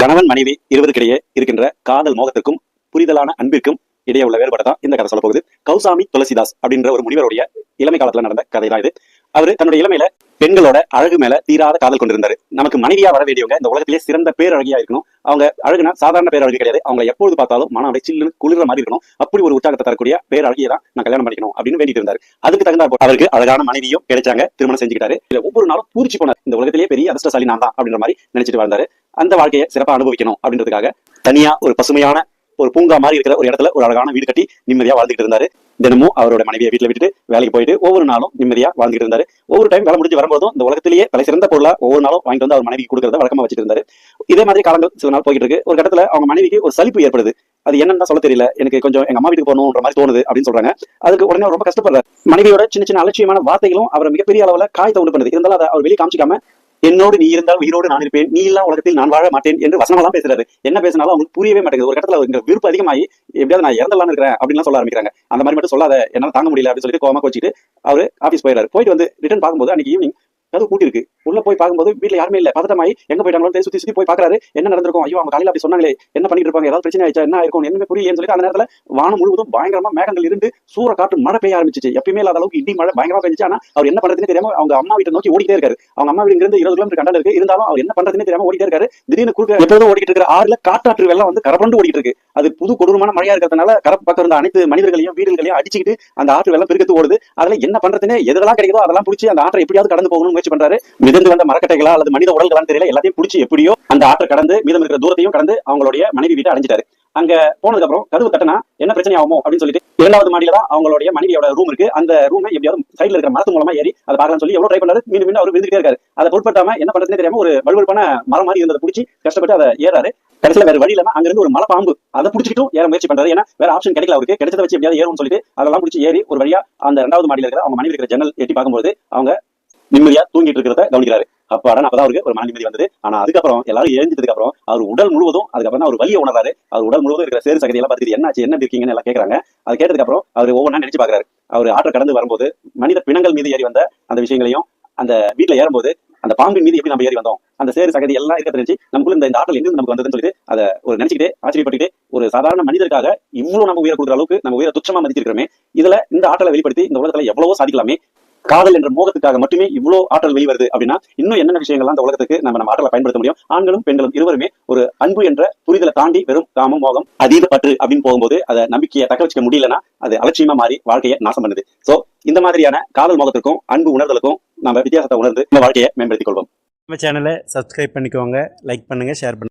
கணவன் மனைவி இருவருக்கிடையே இருக்கின்ற காதல் மோகத்திற்கும் புரிதலான அன்பிற்கும் இடையே உள்ள வேறுபாடு தான் இந்த கதை சொல்ல போகுது. கௌசாமி துளசிதாஸ் அப்படின்ற ஒரு முனிவருடைய இளமை காலத்துல நடந்த கதை தான் இது. அவரு தன்னுடைய இளமையில பெண்களோட அழகு மேல தீராத காதல் கொண்டிருந்தாரு. நமக்கு மனைவியா வர வேண்டியவங்க இந்த உலகத்திலேயே சிறந்த பேரழகியா இருக்கணும். அவங்க அழகுனா சாதாரண பேரழகு கிடையாது. அவங்க எப்பொழுது பார்த்தாலும் மனம் அப்படியே சில்லுன்னு குளிர மாதிரி இருக்கணும். அப்படி ஒரு உற்சாகத்தை தரக்கூடிய பேரழகியை தான் நான் கல்யாணம் பண்ணிக்கணும் அப்படின்னு வேண்டிட்டு இருந்தாரு. அதுக்கு தகுந்த அவருக்கு அழகான மனைவியும் கிடைச்சாங்க. திருமணம் செஞ்சுக்கிட்டாரு. ஒவ்வொரு நாளும் பூரிச்சு போனார். இந்த உலகத்திலேயே பெரிய அதிர்ஷ்டசாலி நான் தான் அப்படின்ற மாதிரி நினைச்சிட்டு வாழ்ந்தாரு. அந்த வாழ்க்கையை சிறப்பாக அனுபவிக்கணும் அப்படின்றதுக்காக தனியா ஒரு பசுமையான ஒரு பூங்கா மாதிரி இருக்கிற ஒரு இடத்துல ஒரு அழகான வீடு கட்டி நிம்மதியா வாழ்ந்துட்டு இருந்தாரு. தினமும் அவரோட மனைவியை வீட்டுல விட்டுட்டு வேலைக்கு போயிட்டு ஒவ்வொரு நாளும் நிம்மதியா வாழ்ந்துட்டு இருந்தாரு. ஒவ்வொரு டைம் வேலை முடிஞ்சு வரும்போதும் இந்த உலகத்திலேயே தலை சிறந்த பொருளா ஒவ்வொரு நாளும் வாங்கிட்டு வந்து அவர் மனைவி கொடுக்கறத வழக்கமா வச்சுட்டு இருந்தாரு. இதே மாதிரி காலங்கள் சில நாள் போயிட்டு இருக்கு. ஒரு கட்டத்துல அவங்க மனைவிக்கு ஒரு சலிப்பு ஏற்படுது. அது என்னன்னு சொல்ல தெரியல, எனக்கு கொஞ்சம் எங்க அம்மா வீட்டுக்கு போகணுன்ற மாதிரி தோணுது அப்படின்னு சொல்றாங்க. அதுக்கு உடனே ரொம்ப கஷ்டப்படுறாரு. மனைவியோட சின்ன சின்ன அலட்சியமான வார்த்தைகளும் அவரை மிகப்பெரிய அளவுல காயத்தை உண்டு பண்ணுது. இருந்தாலும் அதை அவர் வெளியே காமிச்சிக்காம என்னோடு நீ இருந்தால் உயிரோடு நான் இருப்பேன், நீ இல்லா உலகத்தில் நான் வாழ மாட்டேன் என்று வசனமெல்லாம் பேசுறாரு. என்ன பேசினாலும் அவங்களுக்கு புரியவே மாட்டேங்குது. ஒரு கட்டத்துல அவருக்கு விருப்பம் அதிகமாகி எப்படியாவது நான் இறந்தலான்னு இருக்கிறேன் அப்படின்னு சொல்ல ஆரம்பிக்கிறாங்க. அந்த மாதிரி மட்டும் சொல்லாத, என்னால தாங்க முடியல அப்படின்னு சொல்லிட்டு கோவமா வச்சுட்டு அவரு ஆபீஸ் போயிடாரு. போயிட்டு வந்து ரிட்டர்ன் பார்க்கும்போது அன்னைக்கு ஈவினிங் கதவு பூட்டி இருக்கு. உள்ள போய் பார்க்கும்போது வீட்டுல யாருமே இல்ல. பதட்டமாயி எங்க போயிட்டாங்களோ சுத்தி சுத்தி போய் பாக்குறாரு. என்ன நடந்திருக்கும், ஐயோ அவங்க காலையில அப்படி சொன்னாங்களே, என்ன பண்ணிட்டு இருப்பாங்க, ஏதாவது பிரச்சனை ஆயிடுச்சா, என்ன இருக்கும் என்ன புரியலன்னு சொல்லிட்டு அந்த நேரத்துல வானம் முழுவதும் பயங்கரமா மேகங்கள் இருந்து சூற காற்று மழை பெய்ய ஆரம்பிச்சிச்சு. எப்பயுமே இல்லாத அளவுக்கு இடி மழை பயங்கரமா பெஞ்சிச்சு. ஆனா அவர் என்ன பண்றதுன்னு தெரியாம அவங்க அம்மா வீட்டை நோக்கி ஓடிட்டே இருக்காரு. அவங்க அம்மா வீடு இருந்து 20 கிலோமீட்டர் கண்டல் இருக்கு. இருந்தாலும் அவர் என்ன பண்றதுன்னு தெரியாம ஓடிட்டே இருக்காரு. திடீர்னு குறுக்க எப்போதும் ஓடிட்டு இருக்கிற ஆறுல காட்டாற்று வெள்ளம் வந்து கரப்பண்டு ஓடிட்டு இருக்கு. அது புது கொடூரமான மழையா இருக்கிறதுனால கரப்பு பக்கம் இருந்த அனைத்து மனிதர்களையும் வீடுகளையும் அடிச்சுக்கிட்டு அந்த ஆற்று வெள்ளம் பெருக்கத்து ஓடுது. அதுல என்ன பண்றதுன்னு எதெல்லாம் கிடைக்குதோ அதெல்லாம் பிடிச்சி அந்த ஆற்றை எப்படியாவது கடந்து போகணும்னு முயற்சி பண்றாரு. மிதந்து வந்த மரக்கட்டைகளா அல்லது மனித உடல்களான்னு தெரியல, எல்லாத்தையும் பிடிச்சி எப்படியோ அந்த ஆற்றை கடந்து மீதம் இருக்கிற தூரத்தையும் கடந்து அவங்களுடைய மனைவி வீட்டை அடைஞ்சிட்டாரு. அங்க போனதுக்கு அப்புறம் கதவு தட்டினா என்ன பிரச்சனை ஆகுமோ அப்படின்னு சொல்லிட்டு 2வது மாடியில தான் அவங்களுடைய மனைவியோட ரூம் இருக்கு. அந்த ரூமை எப்படியாவது சைட்ல இருக்கிற மரத்து மூலமா ஏறி அதை பார்க்கலாம் சொல்லி எவ்வளவு ட்ரை பண்ணாரு. மீண்டும் மீண்டும் அவர் விழுந்துட்டே இருக்காரு. அதை பொருட்படுத்தாம என்ன பண்றதுன்னு தெரியாம ஒரு வலுவழுப்பான மரம் மாதிரி இருந்ததை பிடிச்சி கஷ்டப்பட்டு அதை ஏறாரு. கடைசியில வேற வழி இல்லாம அங்க இருந்து ஒரு மலை பாம்பு அதை பிடிச்சிட்டும் ஏற முயற்சி பண்றாரு. ஏன்னா வேற ஆப்ஷன் கிடைக்கல அவருக்கு. கிடைச்சதை வச்சு எப்படியாவது ஏறும்னு சொல்லிட்டு அதெல்லாம் பிடிச்சி ஏறி ஒரு வழியா அந்த 2வது மாடியில இருக்கிற அவங்க மனைவி இருக்கிற ஜன்னல் எட்டி பார்க்கும்போது அவங்க நிம்மதியா தூங்கிட்டு இருக்கிறத கவனிக்கிறாரு. அப்பதான் அவருக்கு ஒரு மன நிம்மதி வந்தது. ஆனா அதுக்கப்புறம் எல்லாரும் எழுந்ததுக்கு அப்புறம் அவர் உடல் முழுவதும் அதுக்கப்புறம் அவர் வலியை உணர்றாரு. அவர் உடல் முழுவதும் இருக்கிற சேறு சகதி எல்லாம் பார்த்துட்டு என்னாச்சு என்ன இருக்கீங்கன்னு எல்லாம் கேட்கறாங்க. அது கேட்டதுக்கு அப்புறம் அவர் ஒவ்வொன்றா நினைச்சு பாக்குறாரு. அவர் ஆற்ற கடந்து வரும்போது மனித பிணங்கள் மீது ஏறி வந்த அந்த விஷயங்களையும் அந்த வீட்டுல ஏறும்போது அந்த பாம்பின் மீது எப்படி நம்ம ஏறி வந்தோம், அந்த சேறு சகதி எல்லாம் இருக்க தெரிஞ்சு நமக்குள்ள இந்த ஆற்றல் எங்கிருந்து நமக்கு வந்ததுன்னு சொல்லிட்டு அதை ஒரு நினைச்சுக்கிட்டே ஆச்சரியப்பட்டுக்கிட்டே ஒரு சாதாரண மனிதருக்காக இவ்வளவு நம்ம உயிரை கொடுக்குற அளவுக்கு நம்ம உயிரை துச்சமா மதிச்சிருக்கிறோமே, இதுல இந்த ஆற்றலை வெளிப்படுத்தி இந்த உலகத்துல எவ்வளவோ சாதிக்கலாமே, காதல் என்ற மோகத்துக்காக மட்டுமே இவ்வளவு ஆற்றல் வெளிவருது அப்படின்னா இன்னும் என்னென்ன விஷயங்கள்லாம் அந்த உலகத்துக்கு நம்ம ஆற்றலை பயன்படுத்த முடியும். ஆண்களும் பெண்களும் இருவருமே ஒரு அன்பு என்ற புரிதலை தாண்டி வெறும் காமம் மோகம் அதீத பற்று அப்படின்னு போகும்போது அதை நம்பிக்கையை தக்க வச்சுக்க முடியலன்னா அது அலட்சியமா மாறி வாழ்க்கையை நாசம் பண்ணுது. சோ இந்த மாதிரியான காதல் மோகத்திற்கும் அன்பு உணர்தலுக்கும் நம்ம வித்தியாசத்தை உணர்ந்து இந்த வாழ்க்கையை மேம்படுத்திக் கொள்வோம். நம்ம சேனலை சப்ஸ்கிரைப் பண்ணிக்கோங்க, லைக் பண்ணுங்க, ஷேர் பண்ணுங்க.